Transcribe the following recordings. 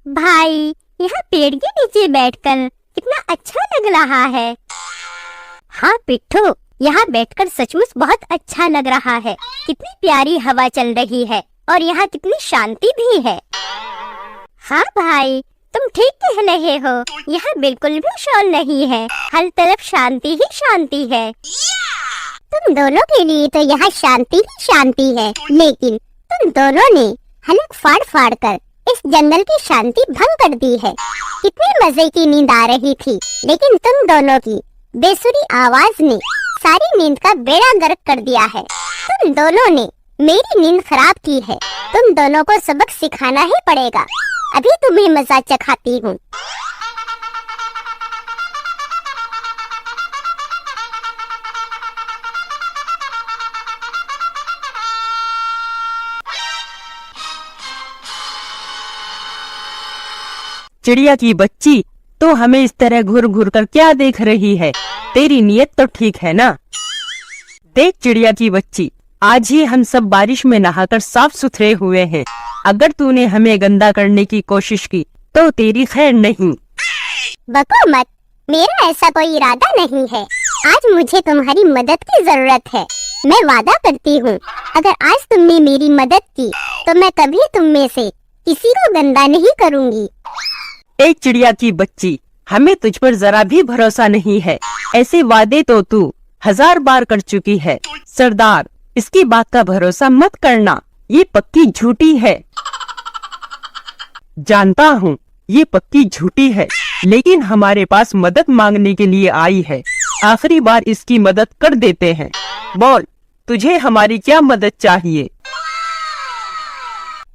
भाई, यहाँ पेड़ के नीचे बैठकर कितना अच्छा लग रहा है। हाँ पिट्ठू, यहाँ बैठकर सचमुच बहुत अच्छा लग रहा है। कितनी प्यारी हवा चल रही है और यहाँ कितनी शांति भी है। हाँ भाई, तुम ठीक कह रहे हो। यहाँ बिल्कुल भी शोर नहीं है, हर तरफ शांति ही शांति है। तुम दोनों के लिए तो यहाँ शांति ही शांति है, लेकिन तुम दोनों ने हलक फाड़ फाड़ कर इस जंगल की शांति भंग कर दी है। कितनी मजे की नींद आ रही थी, लेकिन तुम दोनों की बेसुरी आवाज ने सारी नींद का बेड़ा गर्क कर दिया है। तुम दोनों ने मेरी नींद खराब की है। तुम दोनों को सबक सिखाना ही पड़ेगा। अभी तुम्हें मजा चखाती हूँ। चिड़िया की बच्ची, तो हमें इस तरह घूर घूर कर क्या देख रही है? तेरी नीयत तो ठीक है ना? देख चिड़िया की बच्ची, आज ही हम सब बारिश में नहाकर साफ सुथरे हुए हैं। अगर तूने हमें गंदा करने की कोशिश की तो तेरी खैर नहीं। बको मत, मेरा ऐसा कोई इरादा नहीं है। आज मुझे तुम्हारी मदद की जरूरत है। मैं वादा करती हूँ, अगर आज तुमने मेरी मदद की तो मैं कभी तुम में से किसी को गंदा नहीं करूँगी। एक चिड़िया की बच्ची, हमें तुझ पर जरा भी भरोसा नहीं है। ऐसे वादे तो तू 1000 बार कर चुकी है। सरदार, इसकी बात का भरोसा मत करना, ये पक्की झूठी है। जानता हूँ ये पक्की झूठी है, लेकिन हमारे पास मदद मांगने के लिए आई है। आखिरी बार इसकी मदद कर देते हैं। बोल, तुझे हमारी क्या मदद चाहिए?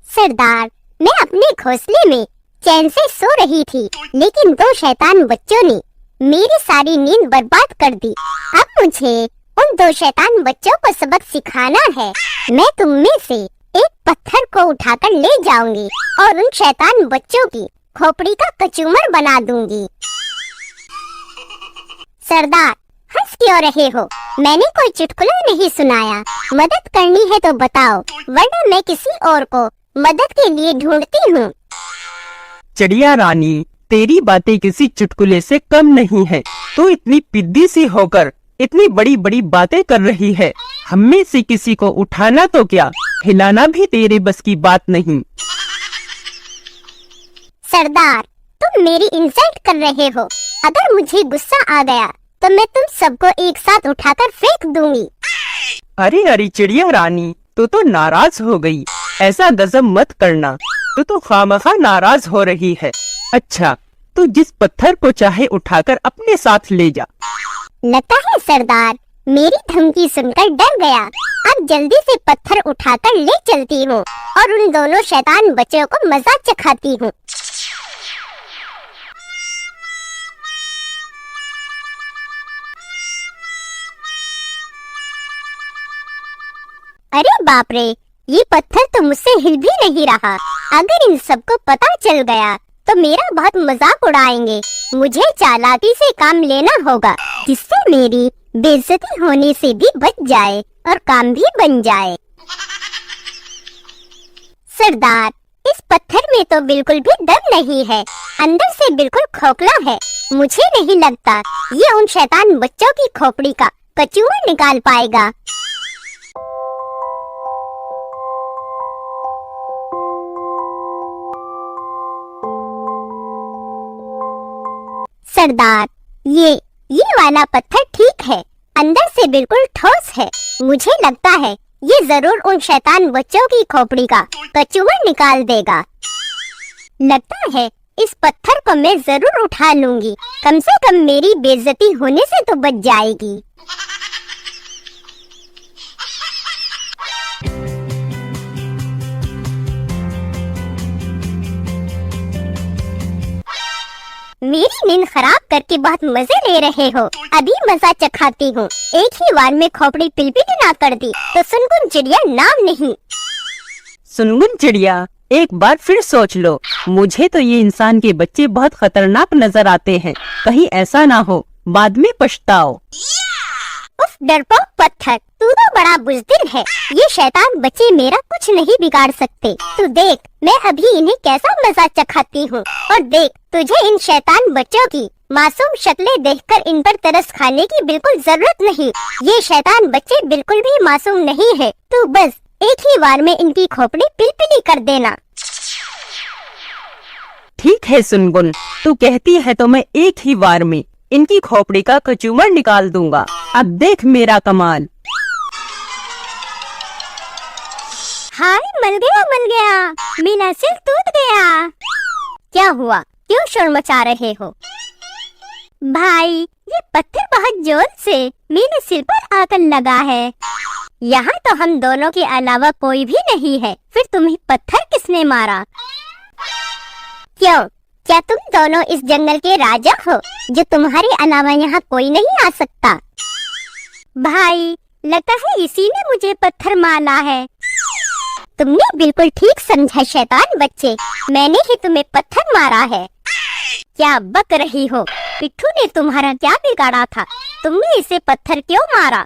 सरदार, मैं अपने घोंसले में चैन से सो रही थी, लेकिन 2 शैतान बच्चों ने मेरी सारी नींद बर्बाद कर दी। अब मुझे उन 2 शैतान बच्चों को सबक सिखाना है। मैं तुम में से एक पत्थर को उठाकर ले जाऊंगी और उन शैतान बच्चों की खोपड़ी का कचूमर बना दूंगी। सरदार, हंस क्यों रहे हो? मैंने कोई चुटकुला नहीं सुनाया। मदद करनी है तो बताओ, वरना मैं किसी और को मदद के लिए ढूंढती हूँ। चिड़िया रानी, तेरी बातें किसी चुटकुले से कम नहीं है। तू इतनी पिद्दी सी होकर इतनी बड़ी बड़ी बातें कर रही है। हम में से किसी को उठाना तो क्या, हिलाना भी तेरे बस की बात नहीं। सरदार, तुम मेरी इंसल्ट कर रहे हो। अगर मुझे गुस्सा आ गया तो मैं तुम सबको एक साथ उठाकर फेंक दूंगी। अरे अरे चिड़िया रानी, तू तो नाराज हो गई। ऐसा गजब मत करना, तू तो खामखा नाराज हो रही है। अच्छा, तू जिस पत्थर को चाहे उठाकर अपने साथ ले जा। लगता है सरदार मेरी धमकी सुनकर डर गया। अब जल्दी से पत्थर उठाकर ले चलती हूँ और उन दोनों शैतान बच्चों को मजा चखाती हूँ। अरे बाप रे, ये पत्थर तो मुझसे हिल भी नहीं रहा। अगर इन सबको पता चल गया तो मेरा बहुत मजाक उड़ाएंगे। मुझे चालाकी से काम लेना होगा, जिससे मेरी बेइज्जती होने से भी बच जाए और काम भी बन जाए। सरदार, इस पत्थर में तो बिल्कुल भी दम नहीं है, अंदर से बिल्कुल खोखला है। मुझे नहीं लगता ये उन शैतान बच्चों की खोपड़ी का कचूमर निकाल पाएगा। सरदार, ये वाला पत्थर ठीक है, अंदर से बिल्कुल ठोस है। मुझे लगता है ये जरूर उन शैतान बच्चों की खोपड़ी का कचूमर निकाल देगा। लगता है इस पत्थर को मैं जरूर उठा लूंगी। कम से कम मेरी बेइज्जती होने से तो बच जाएगी। मेरी नींद खराब करके बहुत मजे ले रहे हो। अभी मजा चखाती हूँ। एक ही बार में खोपड़ी पिलपिली ना कर दी तो सुनगुन चिड़िया नाम नहीं। सुनगुन चिड़िया, एक बार फिर सोच लो। मुझे तो ये इंसान के बच्चे बहुत खतरनाक नजर आते हैं। कहीं ऐसा ना हो बाद में पछताओ। उफ डरपोक पत्थर, तू तो बड़ा बुज़दिल है। ये शैतान बच्चे मेरा कुछ नहीं बिगाड़ सकते। तू देख मैं अभी इन्हें कैसा मजा चखाती हूँ, और देख तुझे इन शैतान बच्चों की मासूम शक्लें देखकर इन पर तरस खाने की बिल्कुल जरूरत नहीं। ये शैतान बच्चे बिल्कुल भी मासूम नहीं है। तू बस एक ही बार में इनकी खोपड़ी पिलपिली कर देना। ठीक है सुनगुन, तू कहती है तो मैं एक ही बार में इनकी खोपड़ी का कचूमर निकाल दूंगा। अब देख मेरा कमाल। हाय मल गया, मेरा सिर टूट गया। क्या हुआ, क्यों शोर मचा रहे हो? भाई ये पत्थर बहुत जोर से मेरे सिर पर आकर लगा है। यहाँ तो हम दोनों के अलावा कोई भी नहीं है, फिर तुम्हें पत्थर किसने मारा? क्यों, क्या तुम दोनों इस जंगल के राजा हो जो तुम्हारे अलावा यहाँ कोई नहीं आ सकता? भाई लगता है इसी ने मुझे पत्थर मारा है। तुमने बिल्कुल ठीक समझा शैतान बच्चे, मैंने ही तुम्हें पत्थर मारा है। क्या बक रही हो? पिट्ठू ने तुम्हारा क्या बिगाड़ा था? तुमने इसे पत्थर क्यों मारा?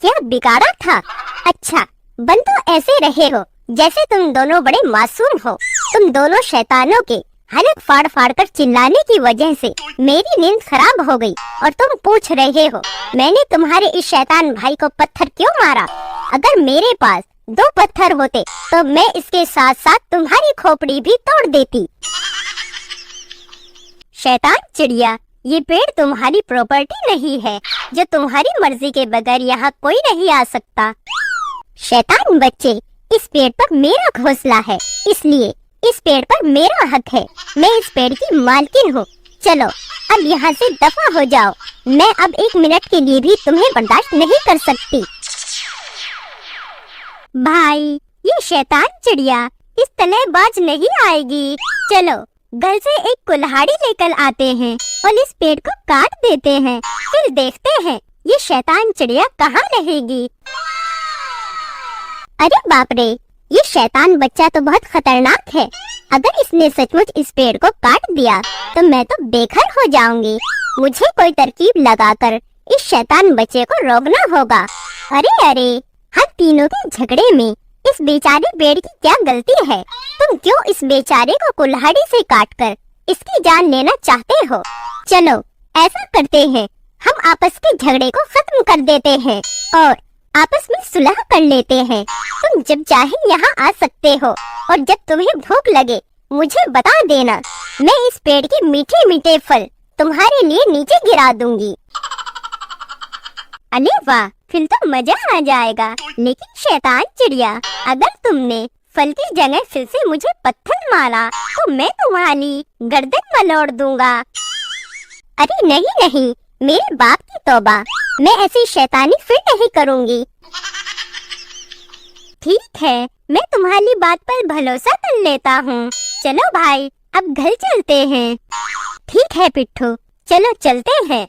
क्या बिगाड़ा था? अच्छा बन तो ऐसे रहे हो जैसे तुम दोनों बड़े मासूम हो। तुम दोनों शैतानों के हलक फाड़ फाड़ कर चिल्लाने की वजह से मेरी नींद खराब हो गई, और तुम पूछ रहे हो मैंने तुम्हारे इस शैतान भाई को पत्थर क्यों मारा? अगर मेरे पास 2 पत्थर होते तो मैं इसके साथ साथ तुम्हारी खोपड़ी भी तोड़ देती। शैतान चिड़िया, ये पेड़ तुम्हारी प्रॉपर्टी नहीं है जो तुम्हारी मर्जी के बगैर यहाँ कोई नहीं आ सकता। शैतान बच्चे, इस पेड़ पर मेरा घोंसला है, इसलिए इस पेड़ पर मेरा हक है। मैं इस पेड़ की मालकिन हूँ। चलो अब यहाँ से दफा हो जाओ। मैं अब 1 मिनट के लिए भी तुम्हें बर्दाश्त नहीं कर सकती। भाई ये शैतान चिड़िया इस तरह बाज नहीं आएगी। चलो घर से एक कुल्हाड़ी लेकर आते हैं और इस पेड़ को काट देते हैं, फिर देखते हैं ये शैतान चिड़िया कहाँ रहेगी। अरे बाप रे, ये शैतान बच्चा तो बहुत खतरनाक है। अगर इसने सचमुच इस पेड़ को काट दिया तो मैं तो बेघर हो जाऊंगी। मुझे कोई तरकीब लगाकर इस शैतान बच्चे को रोकना होगा। अरे हम तीनों के झगड़े में इस बेचारे पेड़ की क्या गलती है? तुम क्यों इस बेचारे को कुल्हाड़ी से काटकर इसकी जान लेना चाहते हो? चलो ऐसा करते हैं, हम आपस के झगड़े को खत्म कर देते हैं और आपस में सुलह कर लेते हैं। तुम जब चाहे यहाँ आ सकते हो, और जब तुम्हें भूख लगे मुझे बता देना। मैं इस पेड़ के मीठे मीठे फल तुम्हारे लिए नीचे गिरा दूंगी। अरे वाह, फिर तो मजा आ जाएगा। लेकिन शैतान चिड़िया, अगर तुमने फल की जगह फिर से मुझे पत्थर मारा तो मैं तुम्हारी गर्दन मरोड़ दूंगा। अरे नहीं, मेरे बाप की तौबा, मैं ऐसी शैतानी फिर नहीं करूंगी। ठीक है, मैं तुम्हारी बात पर भरोसा कर लेता हूँ। चलो भाई अब घर चलते हैं। ठीक है पिट्ठू, चलो चलते हैं।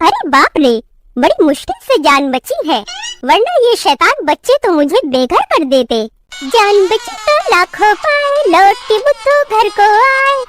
अरे बाप रे, बड़ी मुश्किल से जान बची है, वरना ये शैतान बच्चे तो मुझे बेघर कर देते। जान बची तो लाखों पाए, लौट के बुद्धू घर को आए।